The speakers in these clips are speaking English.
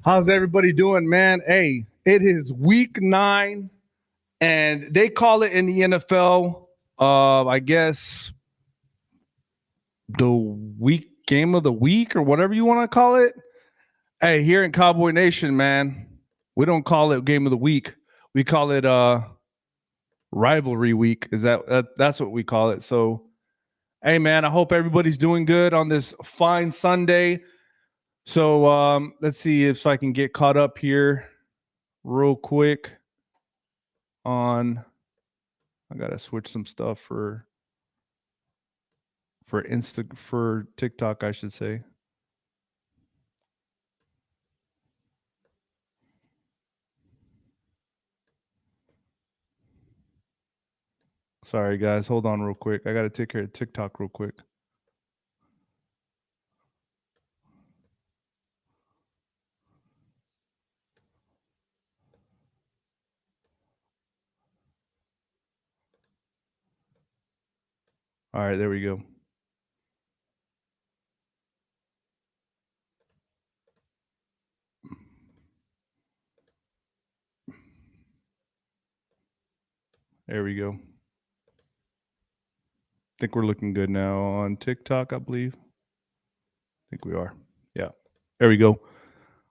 How's everybody doing, man? Hey, it is week 9, and they call it in the NFL, I guess, the week game of the week or whatever you want to call it. Hey, here in Cowboy Nation, man, we don't call it game of the week. We call it rivalry week. That's what we call it? So, hey, man, I hope everybody's doing good on this fine Sunday. So let's see if I can get caught up here real quick I gotta switch some stuff for TikTok, I should say. Sorry guys, hold on real quick. I gotta take care of TikTok real quick. All right, there we go. There we go. I think we're looking good now on TikTok, I believe. I think we are. Yeah. There we go.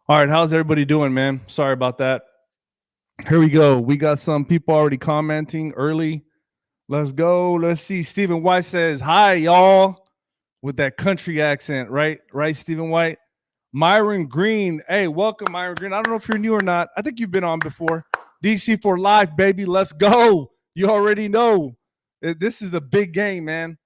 All right, how's everybody doing, man? Sorry about that. Here we go. We got some people already commenting early. Let's go. Let's see. Stephen White says, "Hi, y'all," with that country accent, right? Right, Stephen White. Myron Green. Hey, welcome, Myron Green. I don't know if you're new or not. I think you've been on before. DC for life, baby. Let's go. You already know. This is a big game, man.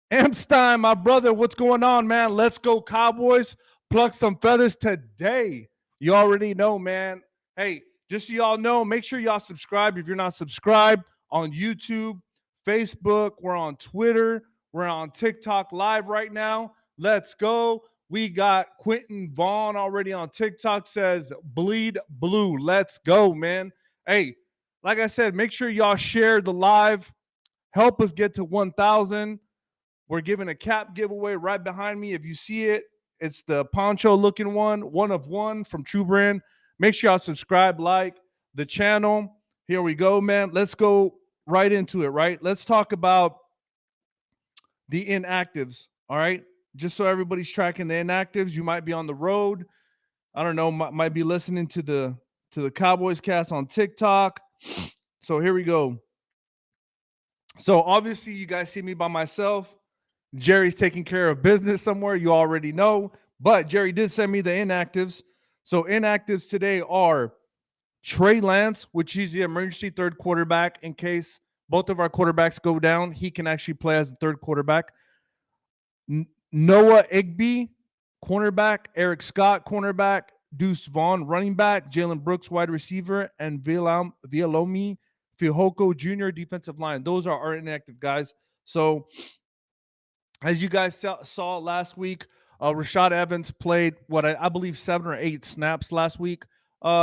Amstein, my brother, what's going on, man? Let's go, Cowboys. Pluck some feathers today. You already know, man. Hey, just so y'all know, make sure y'all subscribe if you're not subscribed on YouTube, Facebook. We're on Twitter. We're on TikTok live right now. Let's go. We got Quentin Vaughn already on TikTok, says bleed blue. Let's go, man. Hey, like I said, make sure y'all share the live. Help us get to 1,000. We're giving a cap giveaway right behind me. If you see it, it's the poncho looking one of one from True Brand. Make sure y'all subscribe, like the channel. Here we go, man. Let's go right into it, right? Let's talk about the inactives, all right? Just so everybody's tracking the inactives, you might be on the road. I don't know, might be listening to the Cowboys Cast on TikTok. So here we go. So obviously you guys see me by myself. Jerry's taking care of business somewhere. You already know. But Jerry did send me the inactives. So inactives today are Trey Lance, which he's the emergency third quarterback in case both of our quarterbacks go down. He can actually play as the third quarterback. Noah Igby, cornerback. Eric Scott, cornerback. Deuce Vaughn, running back. Jalen Brooks, wide receiver. And Vilalomi Fihoko Jr., defensive line. Those are our inactive guys. So as you guys saw last week, Rashad Evans played I believe 7 or 8 snaps last week,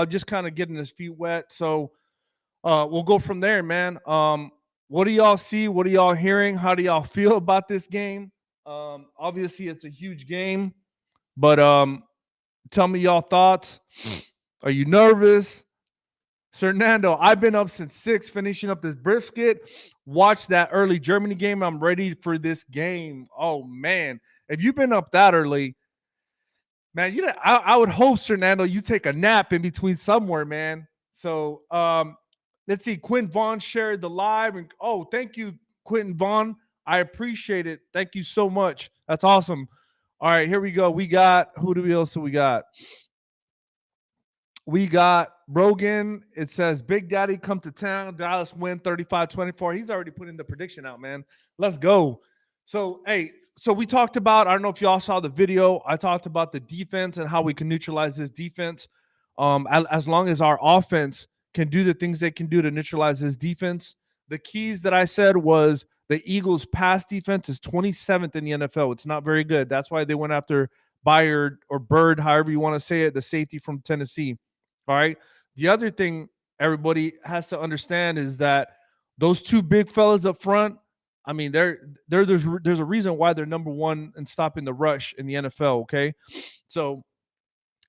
just kind of getting his feet wet. So we'll go from there, man. What do y'all see? What are y'all hearing? How do y'all feel about this game? Obviously, it's a huge game, but tell me y'all thoughts. Are you nervous? Fernando, I've been up since 6, finishing up this brisket. Watch that early Germany game. I'm ready for this game. Oh, man. If you've been up that early, man, I would hope, Fernando, you take a nap in between somewhere, man. So let's see. Quinn Vaughn shared the live. And thank you, Quentin Vaughn. I appreciate it. Thank you so much. That's awesome. All right, here we go. We got, who else do we got? We got Brogan. It says, Big Daddy come to town. Dallas win 35-24. He's already putting the prediction out, man. Let's go. So, hey, we talked about, I don't know if y'all saw the video. I talked about the defense and how we can neutralize this defense. As long as our offense can do the things they can do to neutralize this defense. The keys that I said was the Eagles' pass defense is 27th in the NFL. It's not very good. That's why they went after Byard or Bird, however you want to say it, the safety from Tennessee. All right. The other thing everybody has to understand is that those two big fellas up front, I mean, there's a reason why they're number one in stopping the rush in the NFL. Okay. So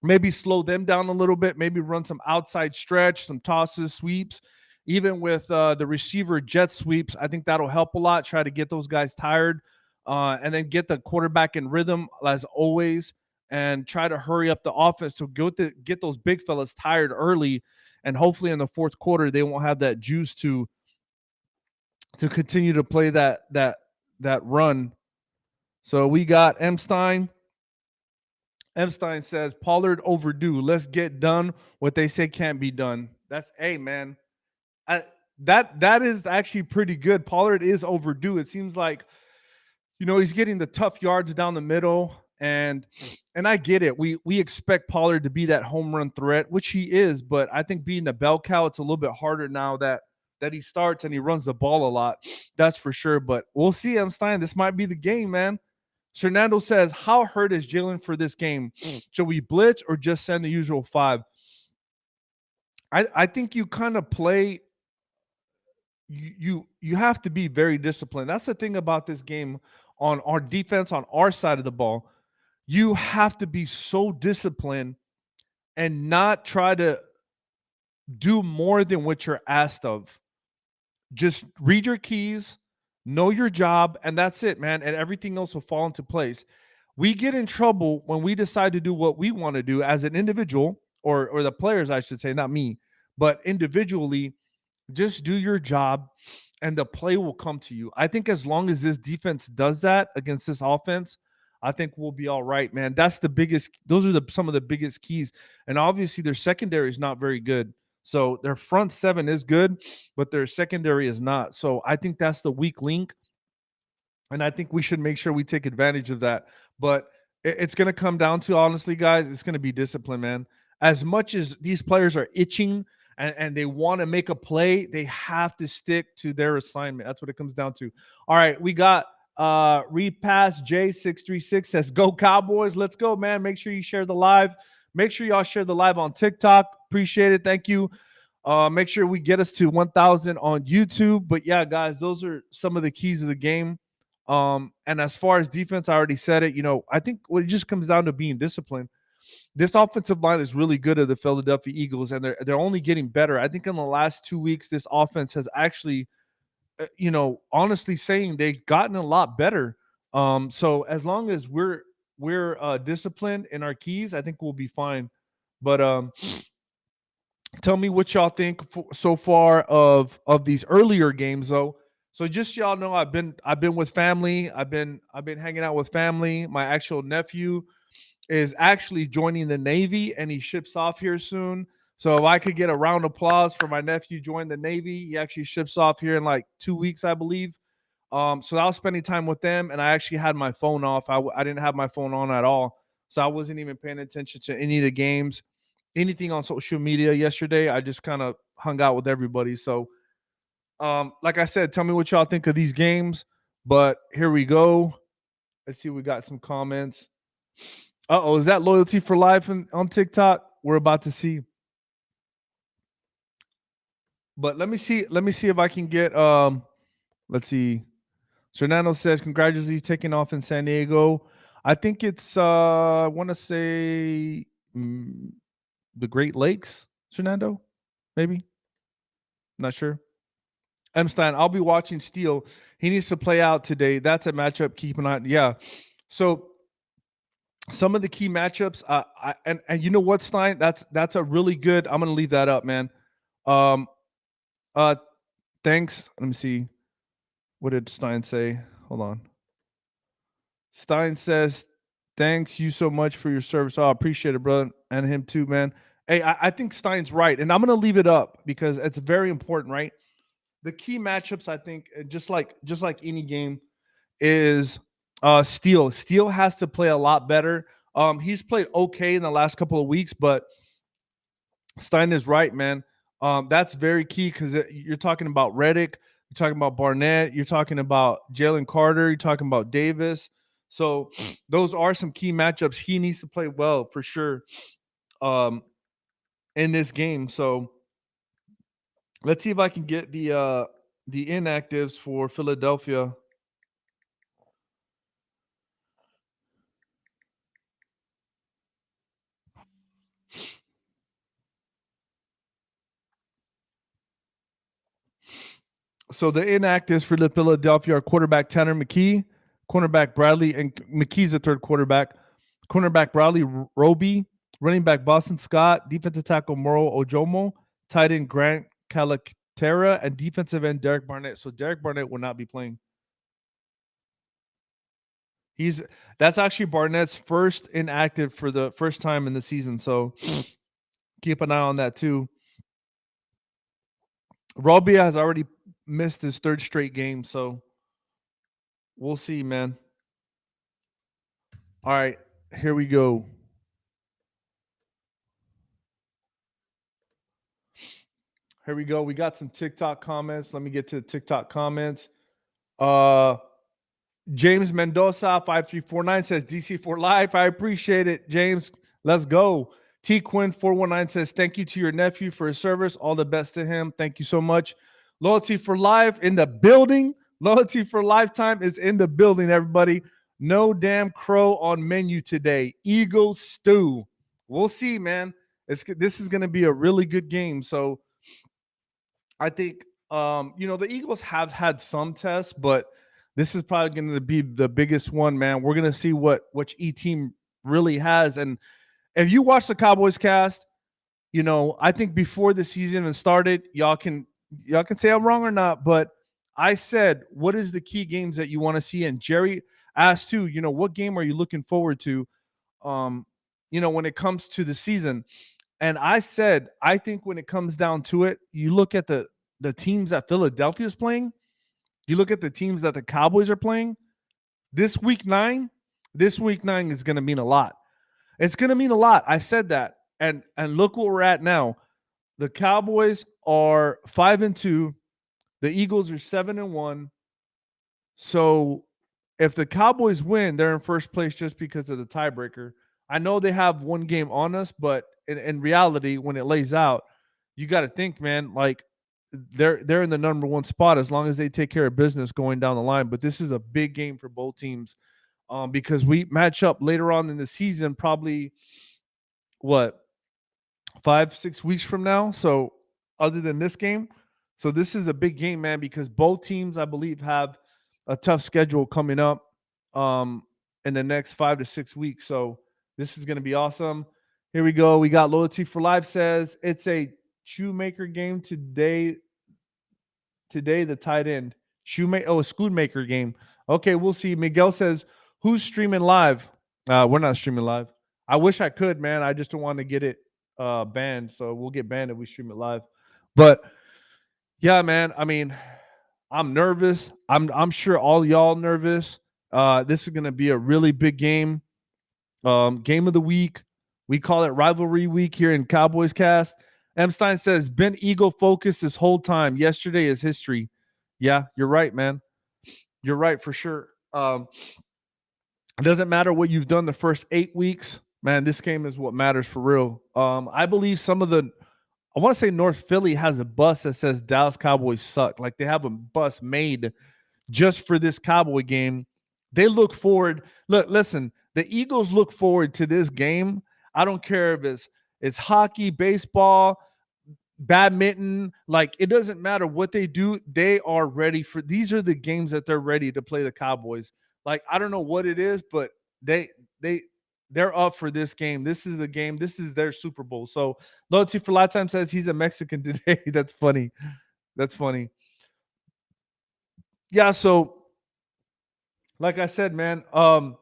maybe slow them down a little bit, maybe run some outside stretch, some tosses, sweeps, even with the receiver jet sweeps. I think that'll help a lot. Try to get those guys tired, and then get the quarterback in rhythm as always, and try to hurry up the offense to get those big fellas tired early, and hopefully in the fourth quarter they won't have that juice to continue to play that run. So we got M. Stein. Epstein says Pollard overdue. Let's get done what they say can't be done. That's man. That is actually pretty good. Pollard is overdue. It seems like he's getting the tough yards down the middle, and I get it. We expect Pollard to be that home run threat, which he is, but I think being a bell cow, it's a little bit harder now that he starts and he runs the ball a lot. That's for sure. But we'll see, Epstein. This might be the game, man. Fernando says, how hurt is Jalen for this game? Should we blitz or just send the usual 5? I think you kind of play. You have to be very disciplined. That's the thing about this game on our defense, on our side of the ball. You have to be so disciplined and not try to do more than what you're asked of. Just read your keys, know your job, and that's it, man. And everything else will fall into place. We get in trouble when we decide to do what we want to do as an individual, or the players, I should say, not me, but individually. Just do your job and the play will come to you. I think as long as this defense does that against this offense, I think we'll be all right, man. That's the biggest. Those are some of the biggest keys. And obviously their secondary is not very good. So their front 7 is good, but their secondary is not. So I think that's the weak link. And I think we should make sure we take advantage of that. But it's going to come down to, honestly, guys, it's going to be discipline, man. As much as these players are itching and they want to make a play, they have to stick to their assignment. That's what it comes down to. All right, we got Repass J636 says, go Cowboys. Let's go, man. Make sure you share the live. Make sure y'all share the live on TikTok. Appreciate it. Thank you. Make sure we get us to 1,000 on YouTube. But yeah, guys, those are some of the keys of the game. And as far as defense, I already said it. I think it just comes down to being disciplined. This offensive line is really good at the Philadelphia Eagles, and they're only getting better. I think in the last 2 weeks, this offense has actually, honestly saying they've gotten a lot better. So as long as we're disciplined in our keys, I think we'll be fine. But tell me what y'all think so far of these earlier games, though. So just y'all know, I've been with family. I've been hanging out with family. My actual nephew is actually joining the Navy, and he ships off here soon. So if I could get a round of applause for my nephew joining the Navy, he actually ships off here in like 2 weeks, I believe. So I was spending time with them, and I actually had my phone off. I didn't have my phone on at all, so I wasn't even paying attention to any of the games, anything on social media yesterday. I just kind of hung out with everybody. So, like I said, tell me what y'all think of these games. But here we go. Let's see. We got some comments. Is that loyalty for life on TikTok? We're about to see. But let me see if I can get let's see. Fernando says congratulations taking off in San Diego. I think it's I want to say the Great Lakes, Fernando, maybe. Not sure. M. Stein, I'll be watching Steele. He needs to play out today. That's a matchup. Keep an eye. Yeah. So some of the key matchups, and you know what, Stein? That's a really good. I'm gonna leave that up, man. Thanks. Let me see. What did Stein say? Hold on. Stein says, "Thanks you so much for your service. Oh, I appreciate it, brother, and him too, man." Hey, I think Stein's right, and I'm gonna leave it up because it's very important, right? The key matchups, I think, just like any game, is Steele. Steele has to play a lot better. He's played okay in the last couple of weeks, but Stein is right, man. That's very key because you're talking about Reddick, you're talking about Barnett, you're talking about Jalen Carter, you're talking about Davis. So those are some key matchups. He needs to play well for sure in this game. So let's see if I can get the inactives for Philadelphia. So the inactives for the Philadelphia are quarterback Tanner McKee, cornerback Bradley, and McKee's the third quarterback. Cornerback Bradley Roby, running back Boston Scott, defensive tackle Moro Ojomo, tight end Grant Calcaterra, and defensive end Derek Barnett. So Derek Barnett will not be playing. That's actually Barnett's first inactive for the first time in the season. So keep an eye on that too. Roby has already missed his third straight game, so we'll see, man. All right, here we go. Here we go. We got some TikTok comments. Let me get to the TikTok comments. James Mendoza 5349 says DC for life. I appreciate it, James. Let's go. T Quinn 419 says thank you to your nephew for his service. All the best to him. Thank you so much. Loyalty for life in the building. Loyalty for lifetime is in the building, everybody. No damn crow on menu today. Eagle stew. We'll see, man. This is going to be a really good game. So I think the Eagles have had some tests, but this is probably going to be the biggest one, man. We're going to see which team really has. And if you watch the Cowboys cast, I think before the season started, y'all can say I'm wrong or not, but I said, what is the key games that you want to see? And Jerry asked too, what game are you looking forward to? When it comes to the season. And I said, I think when it comes down to it, you look at the teams that Philadelphia is playing, you look at the teams that the Cowboys are playing. This week 9 is going to mean a lot. It's going to mean a lot. I said that. And look where we're at now. The Cowboys are 5-2. The Eagles are 7-1. So if the Cowboys win, they're in first place just because of the tiebreaker. I know they have one game on us, but in reality, when it lays out, you got to think, man, like they're in the number one spot as long as they take care of business going down the line. But this is a big game for both teams because we match up later on in the season, probably 5-6 weeks from now. So other than this game, so this is a big game, man, because both teams, I believe, have a tough schedule coming up in the next 5 to 6 weeks. So this is going to be awesome. Here we go. We got Loyalty for Life says it's a shoemaker game today. Today, the tight end. A Schoonmaker game. Okay, we'll see. Miguel says, who's streaming live? We're not streaming live. I wish I could, man. I just don't want to get it banned. So we'll get banned if we stream it live. But yeah, man. I mean, I'm nervous. I'm sure all y'all nervous. This is going to be a really big game. Game of the week. We call it rivalry week here in Cowboys Cast. M. Stein says, been Eagle focused this whole time. Yesterday is history. Yeah, you're right, man. You're right for sure. It doesn't matter what you've done the first 8 weeks. Man, this game is what matters for real. I believe I want to say North Philly has a bus that says Dallas Cowboys suck. Like they have a bus made just for this Cowboy game. They look forward. Listen, the Eagles look forward to this game. I don't care if it's hockey, baseball, badminton. Like it doesn't matter what they do. They are ready for. These are the games that they're ready to play the Cowboys. Like I don't know what it is, but they're up for this game. This is the game. This is their Super Bowl. So Loyalty for Lifetime says he's a Mexican today. That's funny. That's funny. Yeah. So like I said, man, the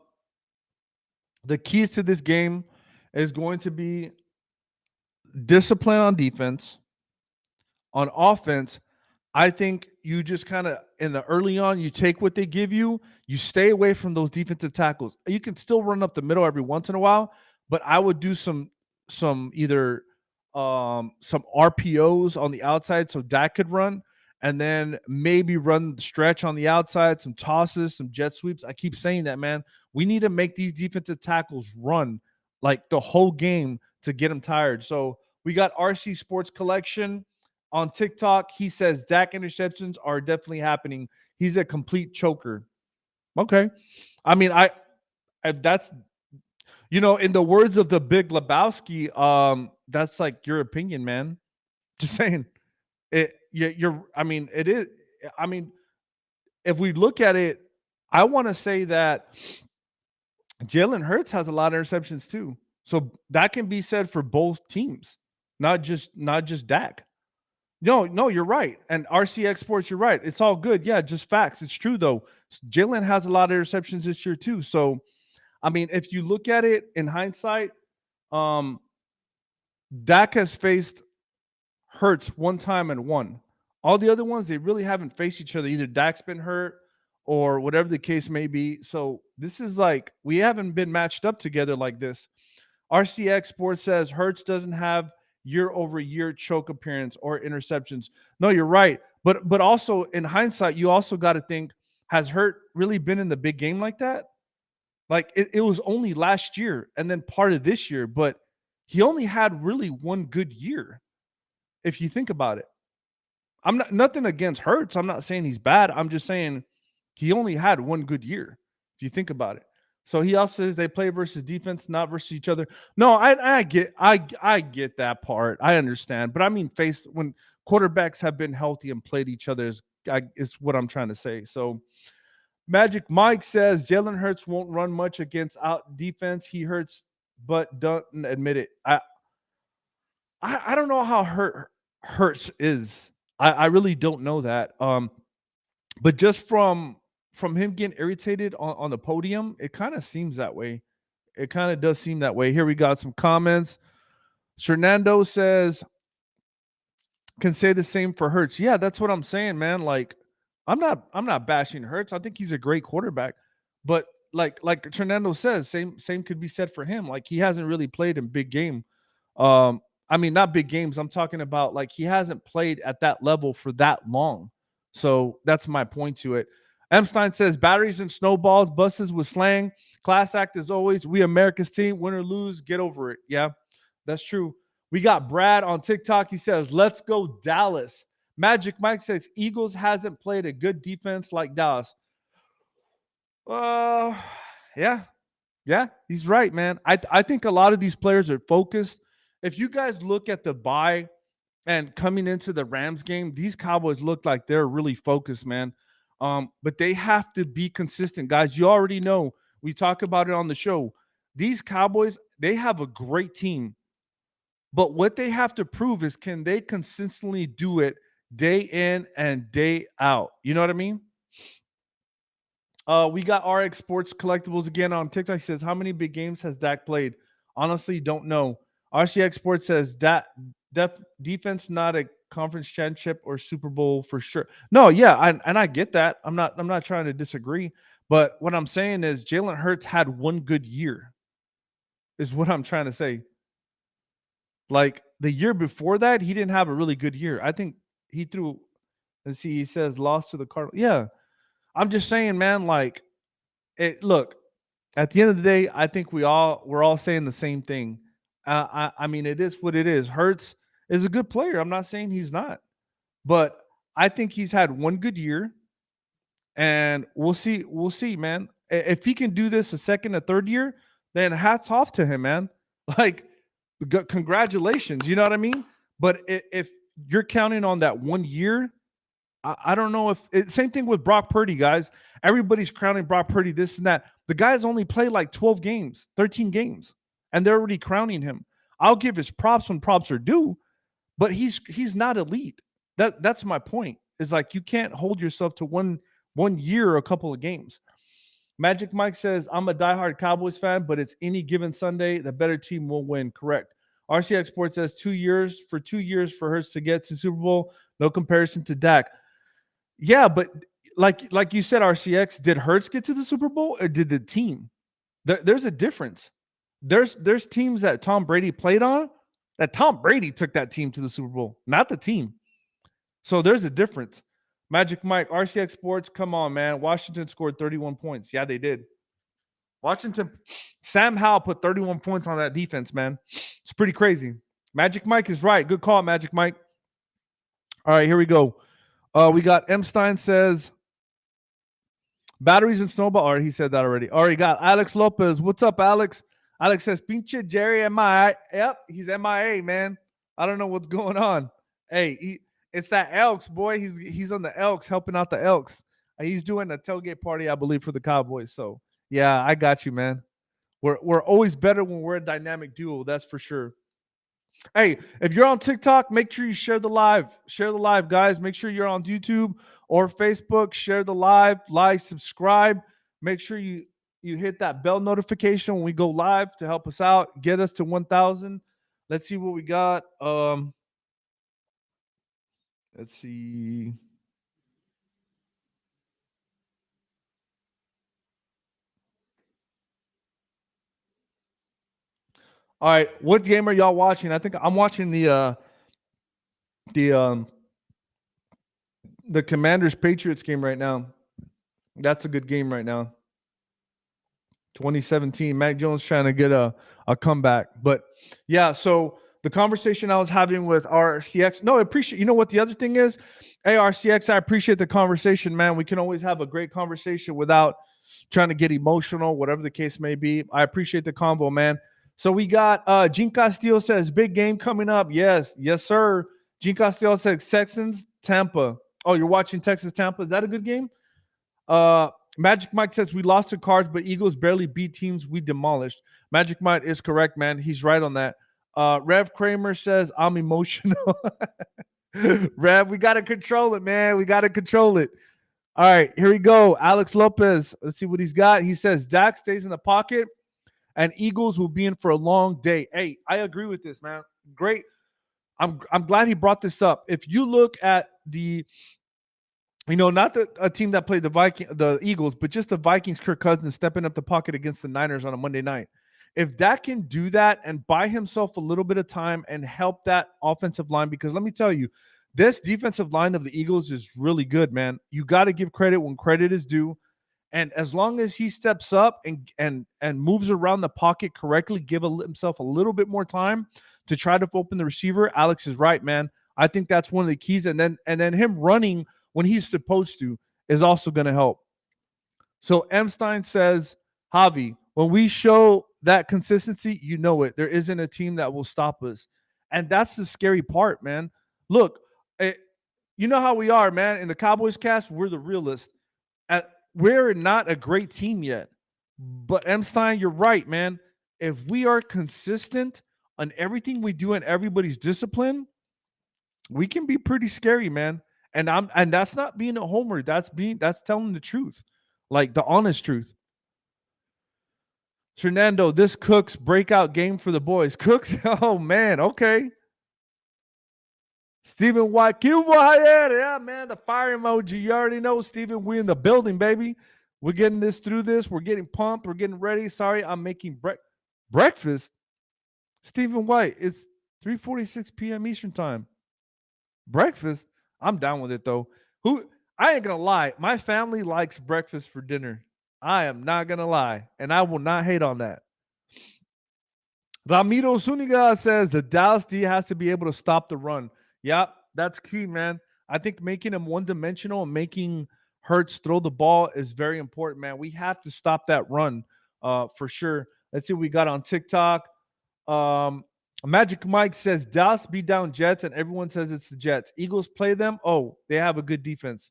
keys to this game is going to be discipline on defense. On offense, I think you just kind of in the early on, you take what they give you, you stay away from those defensive tackles. You can still run up the middle every once in a while, but I would do some either some RPOs on the outside so Dak could run, and then maybe run the stretch on the outside, some tosses, some jet sweeps. I keep saying that, man. We need to make these defensive tackles run like the whole game to get them tired. So we got RC Sports Collection on TikTok. He says Dak interceptions are definitely happening. He's a complete choker. Okay. I mean, I that's in the words of the Big Lebowski, that's like your opinion, man. Just saying. It is I mean, if we look at it, I want to say that Jalen Hurts has a lot of interceptions too. So that can be said for both teams, not just Dak. No, you're right. And RCX Sports, you're right. It's all good. Yeah, just facts. It's true though. Jalen has a lot of interceptions this year too. So I mean, if you look at it in hindsight, um, Dak has faced Hurts one time and won. All the other ones, they really haven't faced each other. Either Dak's been hurt or whatever the case may be. So this is like we haven't been matched up together like this. RCX Sports says Hurts doesn't have year-over-year choke appearance or interceptions. No, you're right. But also in hindsight, you also got to think, has Hurt really been in the big game like that? Like it was only last year and then part of this year, but he only had really one good year, if you think about it. I'm not nothing against Hurts. I'm not saying he's bad. I'm just saying he only had one good year, if you think about it. So he also says they play versus defense, not versus each other. No, I get that part. I understand, but I mean, face when quarterbacks have been healthy and played each other is what I'm trying to say. So Magic Mike says Jalen Hurts won't run much against out defense. He hurts, but doesn't admit it. I don't know how Hurts is. I really don't know that. But just from him getting irritated on the podium, it kind of seems that way. It kind of does seem that way. Here we got some comments. Fernando says, can say the same for Hurts. Yeah, that's what I'm saying, man. Like, I'm not bashing Hurts. I think he's a great quarterback. But like Fernando says, same could be said for him. Like he hasn't really played in big game. I mean, not big games. I'm talking about like he hasn't played at that level for that long. So that's my point to it. Emstein says batteries and snowballs, buses with slang. Class act as always. We America's team. Win or lose, get over it. Yeah, that's true. We got Brad on TikTok. He says, let's go Dallas. Magic Mike says Eagles hasn't played a good defense like Dallas. Yeah, he's right, man. I think a lot of these players are focused. If you guys look at the bye and coming into the Rams game, these Cowboys look like they're really focused, man. But they have to be consistent, guys. You already know. We talk about it on the show. These Cowboys, they have a great team. But what they have to prove is can they consistently do it day in and day out? You know what I mean? We got RX Sports Collectibles again on TikTok. He says, how many big games has Dak played? Honestly, don't know. RCX Sports says that defense not a conference championship or Super Bowl for sure. No, yeah, I get that. I'm not trying to disagree, but what I'm saying is Jalen Hurts had one good year. Is what I'm trying to say. Like the year before that, he didn't have a really good year. I think he threw. Let's see, he says lost to the Cardinals. Yeah, I'm just saying, man. Like, look. At the end of the day, I think we're all saying the same thing. I mean, it is what it is. Hurts is a good player. I'm not saying he's not, but I think he's had one good year, and we'll see. We'll see, man. If he can do this a second, a third year, then hats off to him, man. Like, congratulations. You know what I mean? But if you're counting on that 1 year, I don't know if same thing with Brock Purdy, guys. Everybody's crowning Brock Purdy, this and that. The guy's only played like 12 games, 13 games, and they're already crowning him. I'll give his props when props are due, but he's not elite. That's my point. Is like you can't hold yourself to one year or a couple of games. Magic Mike says, I'm a diehard Cowboys fan, but it's any given Sunday, the better team will win. Correct. RCX Sports says 2 years for Hurts to get to Super Bowl. No comparison to Dak. Yeah, but like you said, RCX, did Hurts get to the Super Bowl or did the team? There's a difference. There's teams that Tom Brady played on that Tom Brady took that team to the Super Bowl, not the team. So there's a difference. Magic Mike, RCX Sports, come on, man. Washington scored 31 points. Yeah, they did. Washington, Sam Howell put 31 points on that defense, man. It's pretty crazy. Magic Mike is right. Good call, Magic Mike. All right, here we go. We got M. Stein says, batteries and snowball. All right, he said that already. All right, got Alex Lopez. What's up, Alex? Alex says, pinche Jerry MIA. Yep, he's MIA, man. I don't know what's going on. Hey, It's that Elks, boy. He's on the Elks, helping out the Elks. He's doing a tailgate party, I believe, for the Cowboys. So yeah, I got you, man. We're always better when we're a dynamic duo. That's for sure. Hey, if you're on TikTok, make sure you share the live. Share the live, guys. Make sure you're on YouTube or Facebook. Share the live, like, subscribe. Make sure you hit that bell notification when we go live to help us out. Get us to 1,000. Let's see what we got. Let's see. All right, what game are y'all watching? I think I'm watching the um the Commanders Patriots game right now. That's a good game right now. 2017, Mac Jones trying to get a comeback. But yeah, so the conversation I was having with RCX, no, I appreciate, you know what the other thing is? Hey, RCX, I appreciate the conversation, man. We can always have a great conversation without trying to get emotional, whatever the case may be. I appreciate the convo, man. So we got Gene Castillo says, big game coming up. Yes, sir. Gene Castillo says, Texans, Tampa. Oh, you're watching Texas, Tampa. Is that a good game? Magic Mike says we lost to Cards, but Eagles barely beat teams we demolished. Magic Mike is correct, man. He's right on that. Rev Kramer says I'm emotional. Rev, we gotta control it, man. We gotta control it. All right, here we go. Alex Lopez. Let's see what he's got. He says Dak stays in the pocket, and Eagles will be in for a long day. Hey, I agree with this, man. Great. I'm glad he brought this up. If you look at the not a team that played the Eagles, but just the Vikings, Kirk Cousins stepping up the pocket against the Niners on a Monday night. If Dak can do that and buy himself a little bit of time and help that offensive line, because let me tell you, this defensive line of the Eagles is really good, man. You got to give credit when credit is due. And as long as he steps up and moves around the pocket correctly, give himself a little bit more time to try to open the receiver, Alex is right, man. I think that's one of the keys. And then him running when he's supposed to is also going to help. So M. Stein says, Javi, when we show that consistency, you know it. There isn't a team that will stop us. And that's the scary part, man. Look, you know how we are, man. In the Cowboys cast, we're the realists. We're not a great team yet. But M. Stein, you're right, man. If we are consistent on everything we do and everybody's discipline, we can be pretty scary, man. And that's not being a homer. That's telling the truth, like the honest truth. Fernando, this Cooks breakout game for the boys. Cooks, oh man, okay. Stephen White, yeah, man, the fire emoji. You already know, Stephen. We in the building, baby. We're getting this through this. We're getting pumped. We're getting ready. Sorry, I'm making breakfast. Stephen White, it's 3:46 p.m. Eastern time. Breakfast? I'm down with it though. I ain't gonna lie. My family likes breakfast for dinner. I am not gonna lie, and I will not hate on that. Ramiro Zuniga says the Dallas D has to be able to stop the run. Yep, that's key, man. I think making him one-dimensional and making Hurts throw the ball is very important, man. We have to stop that run for sure. Let's see what we got on TikTok. Magic Mike says Dallas beat down Jets, and everyone says it's the Jets. Eagles play them. Oh, they have a good defense.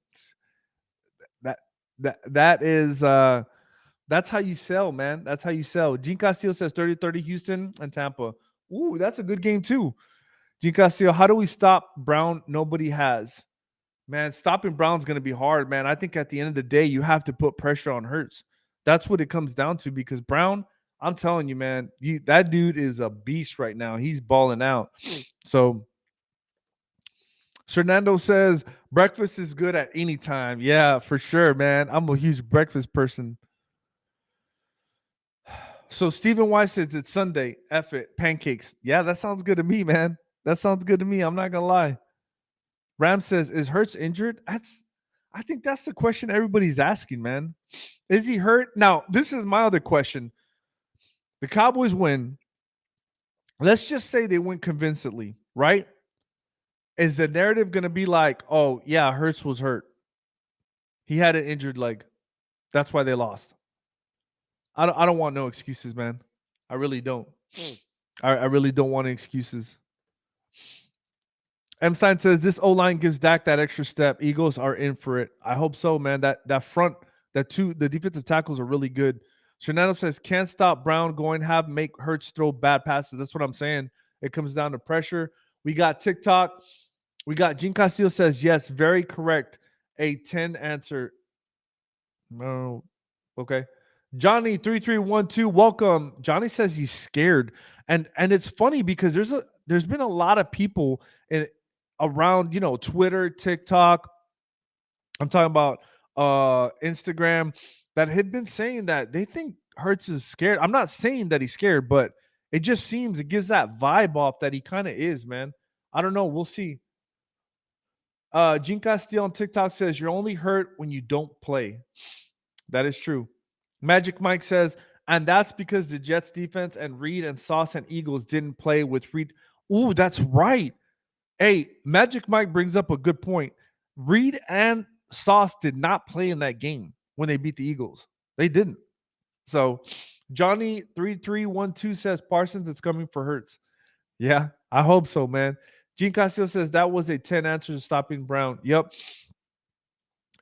That is that's how you sell, man. That's how you sell. Gene Castillo says 30-30 Houston and Tampa. Ooh, that's a good game too. Gene Castillo, how do we stop Brown? Nobody has. Man, stopping Brown's going to be hard, man. I think at the end of the day, you have to put pressure on Hurts. That's what it comes down to because Brown, I'm telling you, man, that dude is a beast right now. He's balling out. So Fernando says breakfast is good at any time. Yeah, for sure, man. I'm a huge breakfast person. So Stephen Weiss says it's Sunday. F it. Pancakes. Yeah, that sounds good to me, man. That sounds good to me. I'm not going to lie. Ram says, is Hurts injured? I think that's the question everybody's asking, man. Is he hurt? Now, this is my other question. The Cowboys win. Let's just say they win convincingly, right? Is the narrative going to be like, oh, yeah, Hurts was hurt. He had an injured leg. That's why they lost. I don't want no excuses, man. I really don't. I really don't want excuses. M. Stein says this O-line gives Dak that extra step. Eagles are in for it. I hope so, man. That front, the defensive tackles are really good. Fernando says can't stop Brown going make Hurts throw bad passes. That's what I'm saying. It comes down to pressure. We got TikTok. We got Gene Castillo says yes, very correct. A 10 answer. No, okay. Johnny 3312, welcome. Johnny says he's scared, and it's funny because there's been a lot of people around Twitter, TikTok. I'm talking about Instagram that had been saying that they think Hurts is scared. I'm not saying that he's scared, but it just seems it gives that vibe off that he kind of is, man. I don't know. We'll see. Gene Castillo on TikTok says you're only hurt when you don't play. That is true. Magic Mike says, and that's because the Jets defense and Reed and Sauce and Eagles didn't play with Reed. Ooh, that's right. Hey, Magic Mike brings up a good point. Reed and Sauce did not play in that game when they beat the Eagles. They didn't. So Johnny 3312 says Parsons is coming for Hurts. Yeah, I hope so, man. Gene Castillo says that was a 10 answer to stopping Brown. Yep.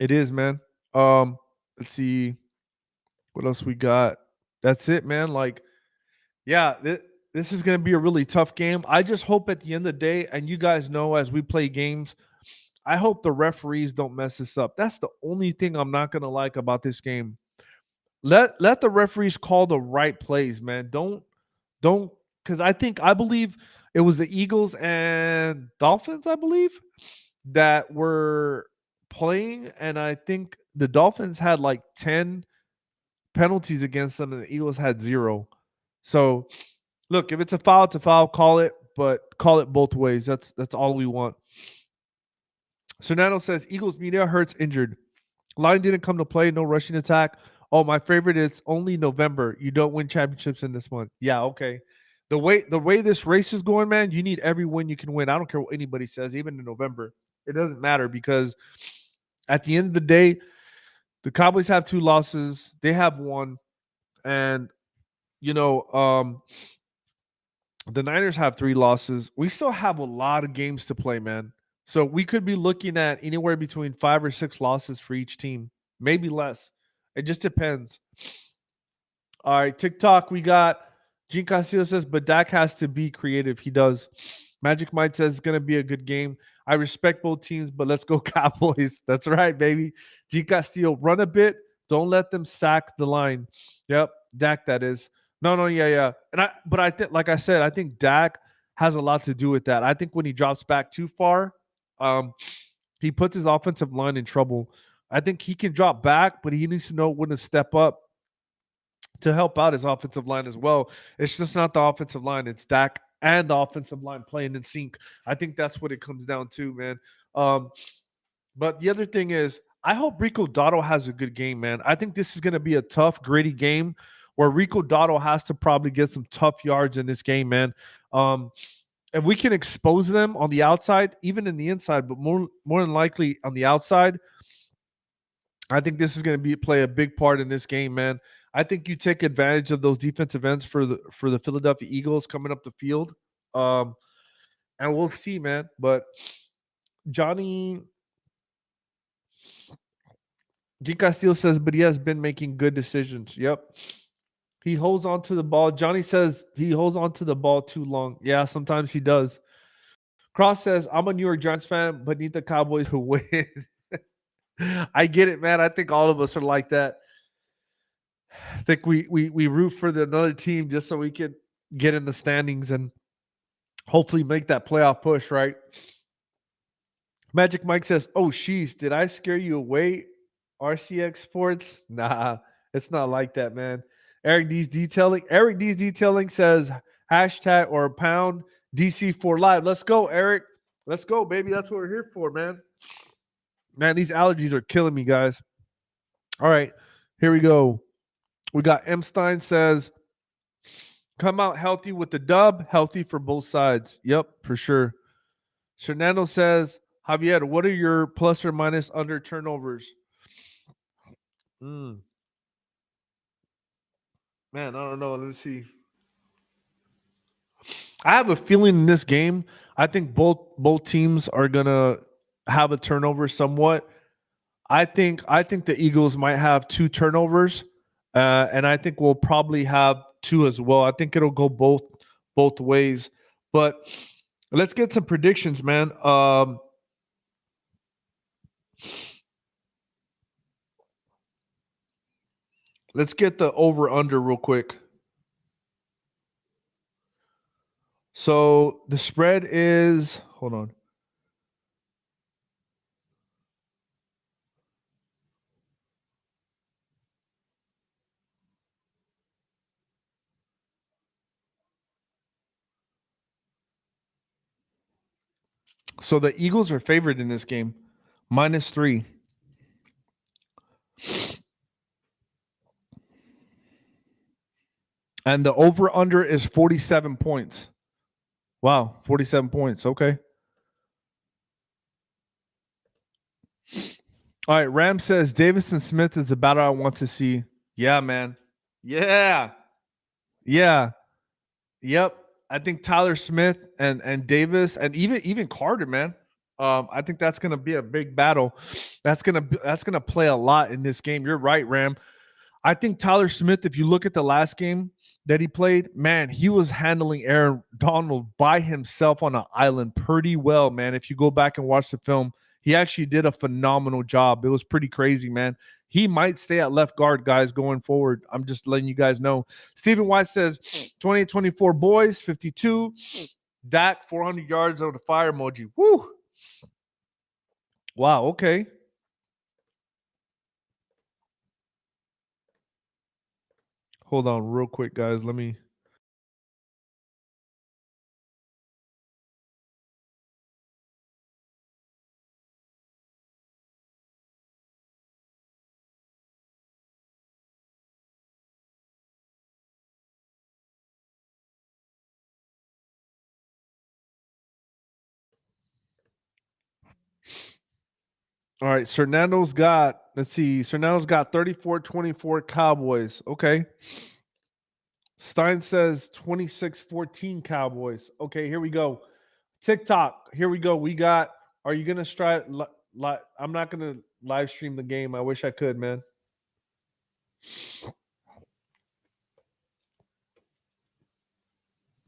It is, man. Let's see what else we got. That's it, man. Like, yeah, this is going to be a really tough game. I just hope at the end of the day, and you guys know as we play games, I hope the referees don't mess this up. That's the only thing I'm not going to like about this game. Let the referees call the right plays, man. Don't because I believe it was the Eagles and Dolphins, I believe, that were playing, and I think the Dolphins had like 10 penalties against them, and the Eagles had 0. So, look, if it's a foul, call it, but call it both ways. That's all we want. Fernando says Eagles media Hurts injured. Line didn't come to play. No rushing attack. Oh, my favorite is only November. You don't win championships in this month. Yeah, okay. The way this race is going, man, you need every win you can win. I don't care what anybody says, even in November. It doesn't matter because at the end of the day, the Cowboys have 2 losses. They have 1. And, the Niners have 3 losses. We still have a lot of games to play, man. So we could be looking at anywhere between 5 or 6 losses for each team, maybe less. It just depends. All right, TikTok, we got Gene Castillo says, but Dak has to be creative. He does. Magic Mike says it's going to be a good game. I respect both teams, but let's go Cowboys. That's right, baby. Gene Castillo, run a bit. Don't let them sack the line. Yep, Dak, that is. No, yeah. But I think, like I said, I think Dak has a lot to do with that. I think when he drops back too far, he puts his offensive line in trouble. I think he can drop back, but he needs to know when to step up to help out his offensive line as well. It's just not the offensive line. It's Dak and the offensive line playing in sync. I think that's what it comes down to, man. But the other thing is, I hope Rico Dotto has a good game, man. I think this is going to be a tough, gritty game where Rico Dotto has to probably get some tough yards in this game, man. If we can expose them on the outside, even in the inside, but more than likely on the outside, I think this is going to play a big part in this game, man. I think you take advantage of those defensive ends for the Philadelphia Eagles coming up the field, and we'll see, man. But Gene Castillo says, but he has been making good decisions. Yep. He holds on to the ball. Johnny says he holds on to the ball too long. Yeah, sometimes he does. Cross says, I'm a New York Giants fan, but need the Cowboys to win. I get it, man. I think all of us are like that. I think we root for another team just so we can get in the standings and hopefully make that playoff push, right? Magic Mike says, oh, sheesh, did I scare you away, RCX Sports? Nah, it's not like that, man. Eric D's Detailing says, hashtag or pound DC4 Live. Let's go, Eric. Let's go, baby. That's what we're here for, man. Man, these allergies are killing me, guys. All right, here we go. We got M. Stein says, come out healthy with the dub, healthy for both sides. Yep, for sure. Fernando says, Javier, what are your plus or minus under turnovers? Man, I don't know. Let's see. I have a feeling in this game, I think both teams are gonna have a turnover somewhat. I think the Eagles might have 2 turnovers, and I think we'll probably have 2 as well. I think it'll go both ways. But let's get some predictions, man. Let's get the over under real quick. So the spread is, hold on. So the Eagles are favored in this game, -3. And the over under is 47 points. Wow, 47 points. Okay. All right, Ram says Davison Smith is the battle I want to see. Yeah, man. Yeah. Yeah. Yep. I think Tyler Smith and Davis and even Carter, man. I think that's gonna be a big battle. That's gonna play a lot in this game. You're right, Ram. I think Tyler Smith, if you look at the last game that he played, man, he was handling Aaron Donald by himself on an island pretty well, man. If you go back and watch the film, he actually did a phenomenal job. It was pretty crazy, man. He might stay at left guard, guys, going forward. I'm just letting you guys know. Stephen White says 2024 boys, 52. Dak, 400 yards over the fire emoji. Woo. Wow, okay. Hold on real quick, guys. Let me. All right, Fernando's got, let's see, Fernando's got 34-24 Cowboys. Okay. Stein says 26-14 Cowboys. Okay, here we go. TikTok, here we go. We got, are you going to try, I'm not going to live stream the game. I wish I could, man.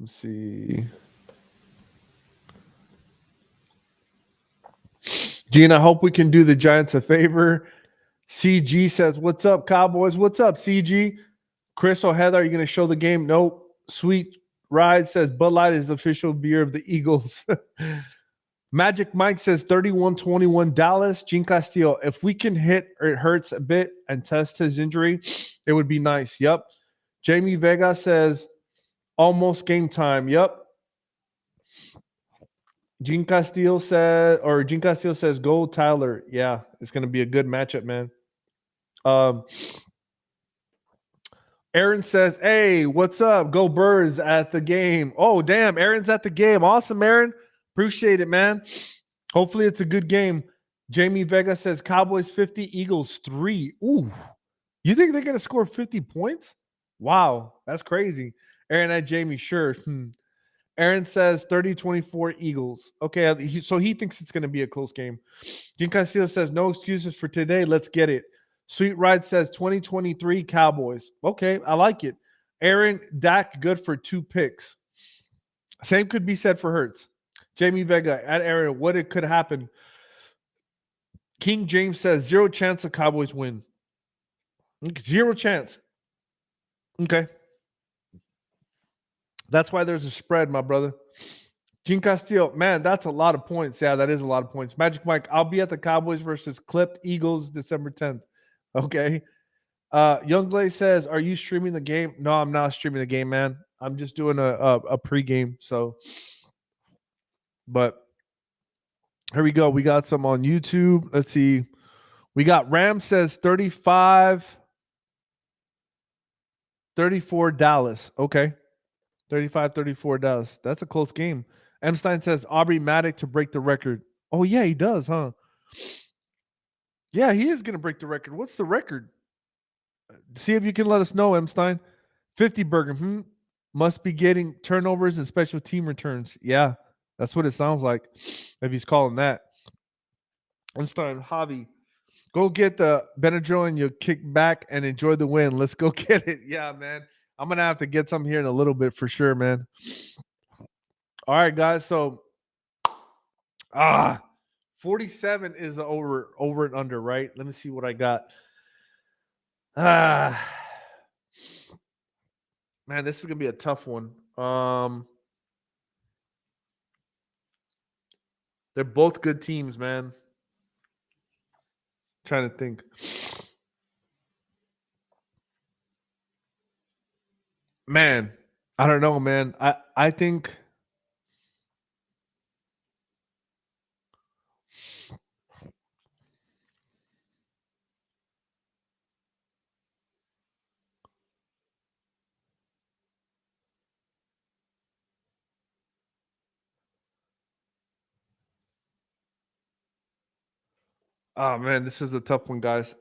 Let's see. Gene, I hope we can do the Giants a favor. CG says, what's up, Cowboys? What's up, CG? Chris O'Heather, are you going to show the game? Nope. Sweet Ride says, Bud Light is official beer of the Eagles. Magic Mike says 31-21 Dallas. Gene Castillo, if we can hit or it hurts a bit and test his injury, it would be nice. Yep. Jamie Vega says almost game time. Yep. Gene Castillo says go Tyler. Yeah, it's going to be a good matchup, man. Aaron says, hey, what's up? Go Birds at the game. Oh, damn. Aaron's at the game. Awesome, Aaron. Appreciate it, man. Hopefully it's a good game. Jamie Vega says Cowboys 50, Eagles 3. Ooh. You think they're going to score 50 points? Wow. That's crazy. Aaron and Jamie, sure. Aaron says 30-24 Eagles. Okay, so he thinks it's going to be a close game. Jim Castillo says no excuses for today. Let's get it. Sweet Ride says 2023 Cowboys. Okay, I like it. Aaron, Dak, good for 2 picks. Same could be said for Hurts. Jamie Vega, at Aaron, what it could happen. King James says 0 chance the Cowboys win. 0 chance. Okay. That's why there's a spread, my brother. Gene Castillo, man, that's a lot of points. Yeah, that is a lot of points. Magic Mike, I'll be at the Cowboys versus Clipped Eagles December 10th. Okay. Young Glaze says, are you streaming the game? No, I'm not streaming the game, man. I'm just doing a pregame. So, but here we go. We got some on YouTube. Let's see. We got Ram says 35-34 Dallas. Okay. 35-34 Dallas. That's a close game. Emstein says Aubrey Maddock to break the record. Oh, yeah, he does, huh? Yeah, he is going to break the record. What's the record? See if you can let us know, Emstein. 50 burger. must be getting turnovers and special team returns. Yeah, that's what it sounds like if he's calling that. I'm starting Javi. Go get the Benadryl and you kick back and enjoy the win. Let's go get it. Yeah, man. I'm gonna have to get some here in a little bit for sure, man. All right, guys. So 47 is the over and under, right? Let me see what I got. Man, this is gonna be a tough one. They're both good teams, man. Trying to think. Man, I don't know, man. I think oh man, this is a tough one, guys.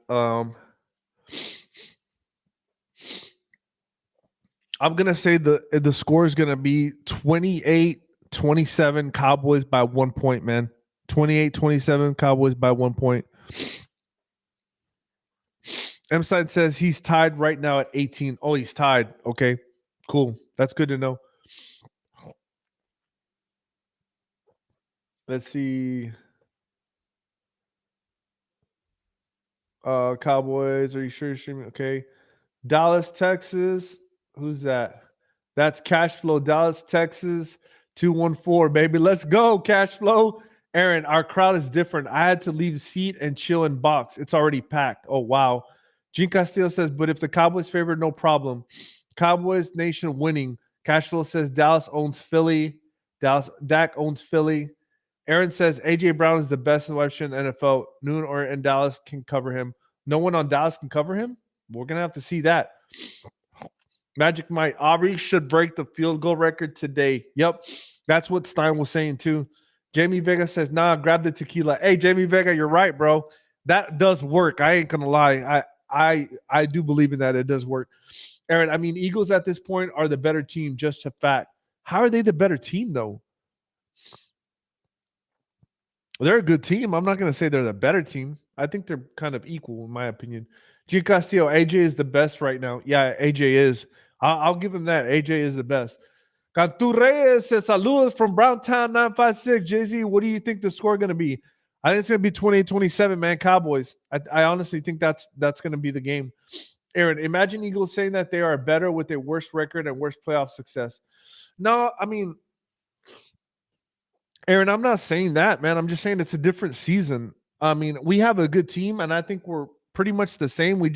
I'm gonna say the score is gonna be 28-27 Cowboys by 1 point, man. 28-27 Cowboys by 1 point. M-Side says he's tied right now at 18. Oh, he's tied. Okay, cool. That's good to know. Let's see. Cowboys, are you sure you're streaming? Okay. Dallas, Texas. Who's that? That's Cash Flow, Dallas, Texas, 214, baby. Let's go, Cash Flow. Aaron, our crowd is different. I had to leave seat and chill in box. It's already packed. Oh, wow. Gene Castillo says, but if the Cowboys favor, no problem. Cowboys Nation winning. Cash Flow says Dallas owns Philly. Dak owns Philly. Aaron says AJ Brown is the best in wide receiver in the NFL. Noon or in Dallas can cover him. No one on Dallas can cover him? We're going to have to see that. Magic Mike Aubrey should break the field goal record today. Yep. That's what Stein was saying too. Jamie Vega says, nah, grab the tequila. Hey, Jamie Vega, you're right, bro. That does work. I ain't going to lie. I do believe in that. It does work. Aaron, I mean, Eagles at this point are the better team, just a fact. How are they the better team, though? They're a good team. I'm not going to say they're the better team. I think they're kind of equal, in my opinion. Gene Castillo, AJ is the best right now. Yeah, AJ is. I'll give him that. AJ is the best. Cantu Reyes says, saludos from Browntown 956. Jay-Z, what do you think the score going to be? I think it's going to be 28-27, man, Cowboys. I honestly think that's going to be the game. Aaron, imagine Eagles saying that they are better with a worse record and worse playoff success. No, I mean, Aaron, I'm not saying that, man. I'm just saying it's a different season. I mean, we have a good team, and I think we're pretty much the same. We're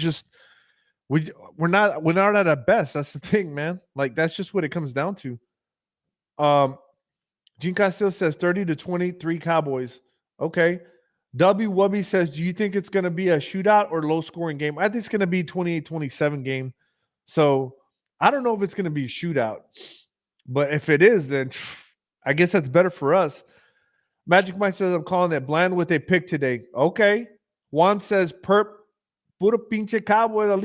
not at our best. That's the thing, man. Like that's just what it comes down to. Gene Castillo says 30-23 Cowboys. Okay. W Wubby says, do you think it's going to be a shootout or low scoring game? I think it's going to be 28-27 game. So I don't know if it's going to be a shootout, but if it is, then I guess that's better for us. Magic Mike says, I'm calling it Bland with a pick today. Okay. Juan says, perp, puro pinche Cowboy.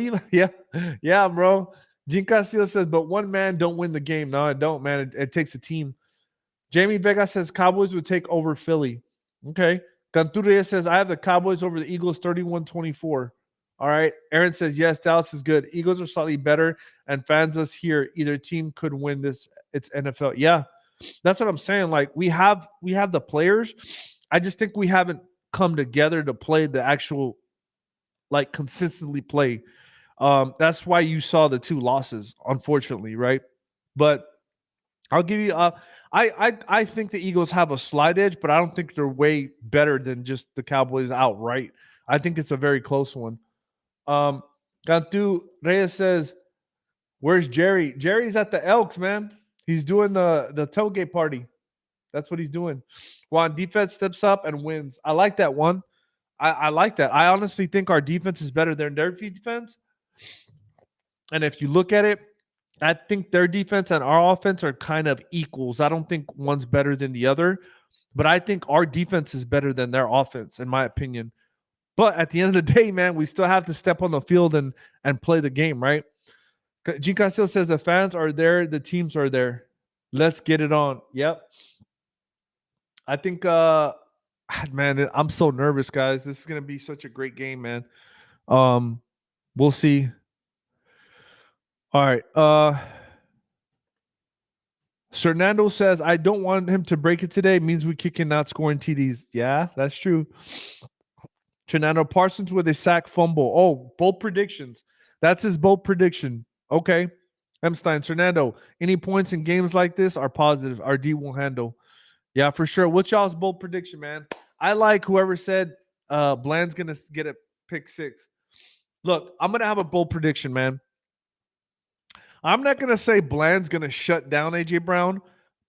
Yeah, bro. Gene Castillo says, but one man don't win the game. No, it don't, man. It takes a team. Jamie Vega says, Cowboys would take over Philly. Okay. Canturia says, I have the Cowboys over the Eagles 31-24. All right. Aaron says, yes, Dallas is good. Eagles are slightly better, and fans us here. Either team could win this. It's NFL. Yeah. That's what I'm saying. Like we have the players. I just think we haven't come together to play the actual, like consistently play. That's why you saw the two losses, unfortunately, right? But I'll give you. I think the Eagles have a slight edge, but I don't think they're way better than just the Cowboys outright. I think it's a very close one. Cantu Reyes says, "Where's Jerry? Jerry's at the Elks, man. He's doing the tailgate party. That's what he's doing. Juan, defense steps up and wins. I like that one. I like that. I honestly think our defense is better than their defense. And if you look at it, I think their defense and our offense are kind of equals. I don't think one's better than the other, but I think our defense is better than their offense, in my opinion. But at the end of the day, man, we still have to step on the field and play the game, right? Gene Castillo says the fans are there, the teams are there. Let's get it on. Yep. I think man, I'm so nervous, guys. This is gonna be such a great game, man. We'll see. All right. Fernando says, I don't want him to break it today. It means we kicking not scoring TDs. Yeah, that's true. Fernando Parsons with a sack fumble. Oh, bold predictions. That's his bold prediction. Okay. Emstein, Fernando, any points in games like this are positive. Our D will handle. Yeah, for sure. What's y'all's bold prediction, man? I like whoever said Bland's going to get a pick 6. Look, I'm going to have a bold prediction, man. I'm not going to say Bland's going to shut down A.J. Brown,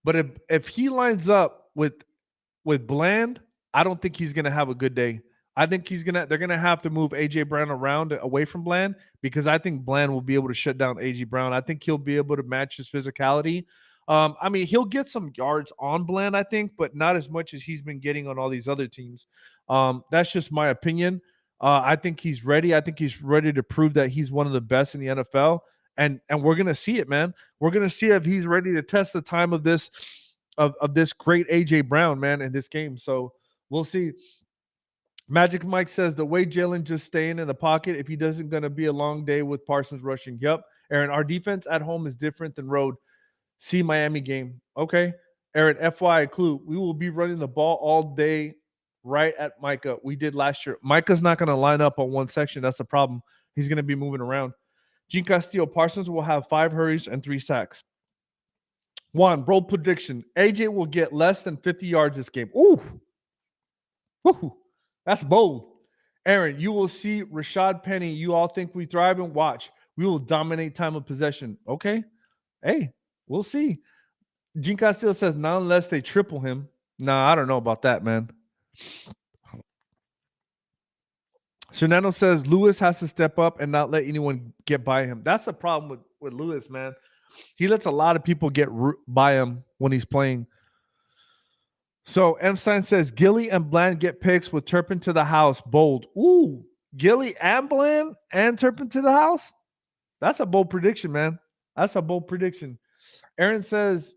but if he lines up with Bland, I don't think he's going to have a good day. I think they're going to have to move A.J. Brown around away from Bland because I think Bland will be able to shut down A.J. Brown. I think he'll be able to match his physicality. I mean, he'll get some yards on Bland, I think, but not as much as he's been getting on all these other teams. That's just my opinion. I think he's ready. I think he's ready to prove that he's one of the best in the NFL. And we're gonna see it, man. We're gonna see if he's ready to test the time of this great A.J. Brown, man, in this game. So we'll see. Magic Mike says the way Jalen just staying in the pocket, if he doesn't gonna be a long day with Parsons rushing. Yep. Aaron, our defense at home is different than road. See Miami game. Okay. Aaron, FYI clue, we will be running the ball all day right at Micah. We did last year. Micah's not going to line up on one section. That's the problem. He's going to be moving around. Gene Castillo, Parsons will have 5 hurries and 3 sacks. One, bold prediction. AJ will get less than 50 yards this game. Ooh. Woo. That's bold. Aaron, you will see Rashad Penny. You all think we thrive and watch. We will dominate time of possession. Okay. Hey, we'll see. Gene Castillo says, not unless they triple him. Nah, I don't know about that, man. Fernando says Lewis has to step up and not let anyone get by him. That's the problem with Lewis, man. He lets a lot of people get by him when he's playing. So M. Stein says Gilly and Bland get picks with Turpin to the house. Bold. Ooh, Gilly and Bland and Turpin to the house? That's a bold prediction, man. That's a bold prediction. Aaron says,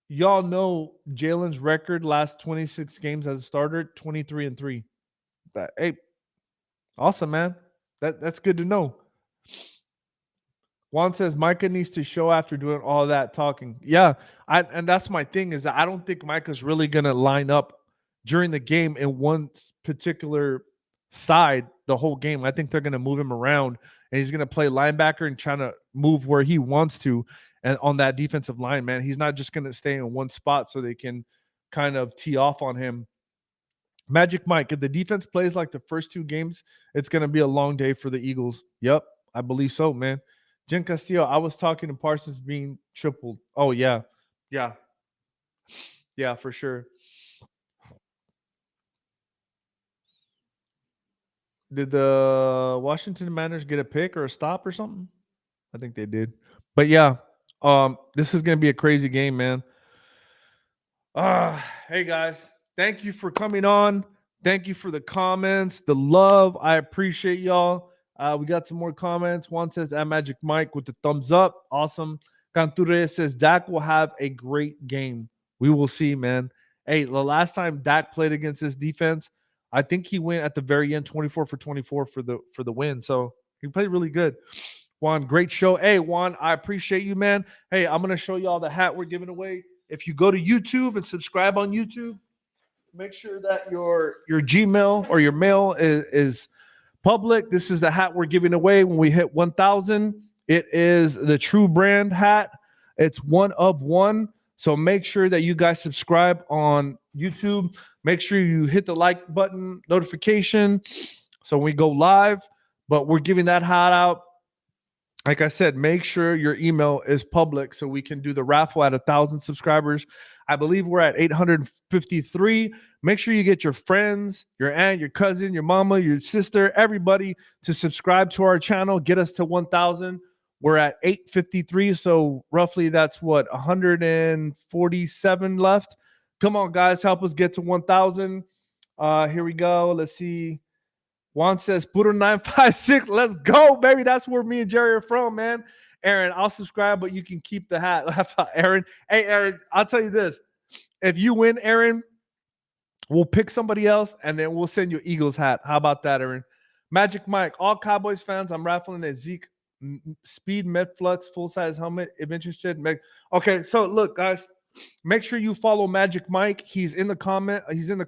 y'all know Jalen's record last 26 games as a starter, 23-3. Hey, awesome, man. That's good to know. Juan says Micah needs to show after doing all that talking. Yeah, and that's my thing is that I don't think Micah's really going to line up during the game in one particular side the whole game. I think they're going to move him around, and he's going to play linebacker and trying to move where he wants to. And on that defensive line, man, he's not just going to stay in one spot so they can kind of tee off on him. Magic Mike, if the defense plays like the first 2 games, it's going to be a long day for the Eagles. Yep, I believe so, man. Jen Castillo, I was talking to Parsons being tripled. Oh, yeah. Yeah. Yeah, for sure. Did the Washington Commanders get a pick or a stop or something? I think they did. But yeah, this is going to be a crazy game, man. Hey, guys. Thank you for coming on. Thank you for the comments, the love. I appreciate y'all. We got some more comments. One says, at Magic Mike with the thumbs up. Awesome. Canture says, Dak will have a great game. We will see, man. Hey, the last time Dak played against this defense, I think he went at the very end 24 for 24 for the win. So he played really good. Juan, great show. Hey, Juan, I appreciate you, man. Hey, I'm going to show y'all the hat we're giving away. If you go to YouTube and subscribe on YouTube, make sure that your Gmail or your mail is public. This is the hat we're giving away when we hit 1,000. It is the True Brand hat. It's 1 of 1. So make sure that you guys subscribe on YouTube. Make sure you hit the like button, notification, so we go live. But we're giving that hat out. Like I said, make sure your email is public so we can do the raffle at 1,000 subscribers. I believe we're at 853. Make sure you get your friends, your aunt, your cousin, your mama, your sister, everybody to subscribe to our channel. Get us to 1,000. We're at 853. So roughly that's what, 147 left. Come on, guys. Help us get to 1,000. Here we go. Let's see. Juan says, Puro 956. Let's go, baby. That's where me and Jerry are from, man. Aaron, I'll subscribe, but you can keep the hat. Aaron. Hey, Aaron, I'll tell you this. If you win, Aaron, we'll pick somebody else and then we'll send you Eagles hat. How about that, Aaron? Magic Mike, all Cowboys fans, I'm raffling a Zeke Speed Medflux full-size helmet. If interested, okay. So look, guys, make sure you follow Magic Mike. He's in the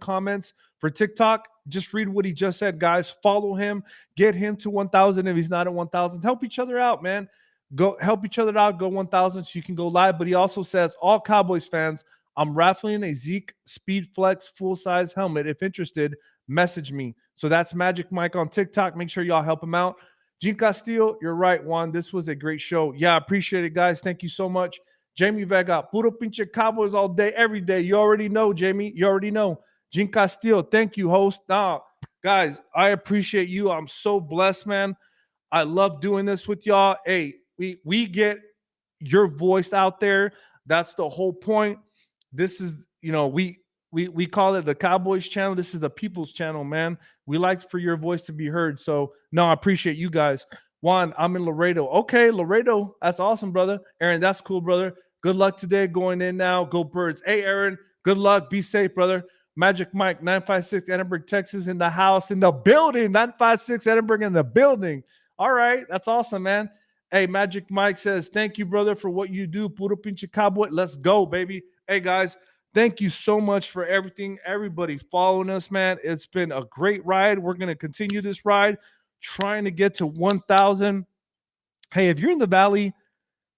comments for TikTok. Just read what he just said, guys. Follow him. Get him to 1,000 if he's not at 1,000. Help each other out, man. Go help each other out. Go 1,000 so you can go live. But he also says, all Cowboys fans, I'm raffling a Zeke Speed Flex full-size helmet. If interested, message me. So that's Magic Mike on TikTok. Make sure y'all help him out. Gene Castillo, you're right, Juan. This was a great show. Yeah, I appreciate it, guys. Thank you so much. Jamie Vega, puro pinche Cowboys all day, every day. You already know, Jamie. You already know. Gene Castillo, thank you, host. Now, guys, I appreciate you. I'm so blessed, man. I love doing this with y'all. Hey, we get your voice out there. That's the whole point. This is, we call it the Cowboys channel. This is the people's channel, man. We like for your voice to be heard. So, no, I appreciate you guys. Juan, I'm in Laredo. Okay, Laredo. That's awesome, brother. Aaron, that's cool, brother. Good luck today going in now. Go Birds. Hey, Aaron, good luck. Be safe, brother. Magic Mike, 956 Edinburgh, Texas, in the house, in the building. 956 Edinburgh in the building. All right. That's awesome, man. Hey, Magic Mike says, thank you, brother, for what you do. Puro pinche Cowboy. Let's go, baby. Hey, guys, thank you so much for everything. Everybody following us, man. It's been a great ride. We're going to continue this ride, trying to get to 1,000. Hey, if you're in the Valley,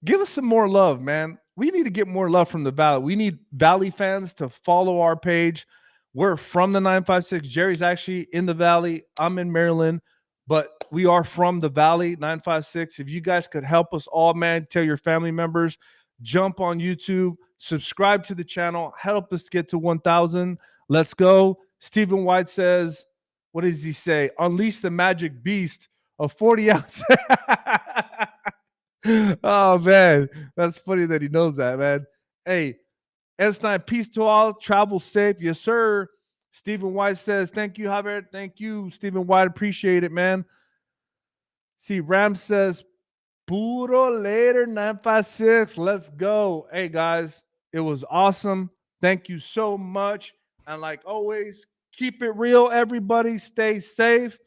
give us some more love, man. We need to get more love from the Valley. We need Valley fans to follow our page. We're from the 956. Jerry's actually in the Valley. I'm in Maryland, but we are from the Valley, 956. If you guys could help us all, man, tell your family members, jump on YouTube, subscribe to the channel, help us get to 1,000. Let's go. Stephen White says, what does he say? Unleash the magic beast of 40 ounces. Oh, man. That's funny that he knows that, man. Hey, S9, peace to all. Travel safe. Yes, sir. Stephen White says, thank you, Javier. Thank you, Stephen White. Appreciate it, man. See, Ram says, puro later, 956. Let's go. Hey, guys, it was awesome. Thank you so much. And like always, keep it real, everybody. Stay safe.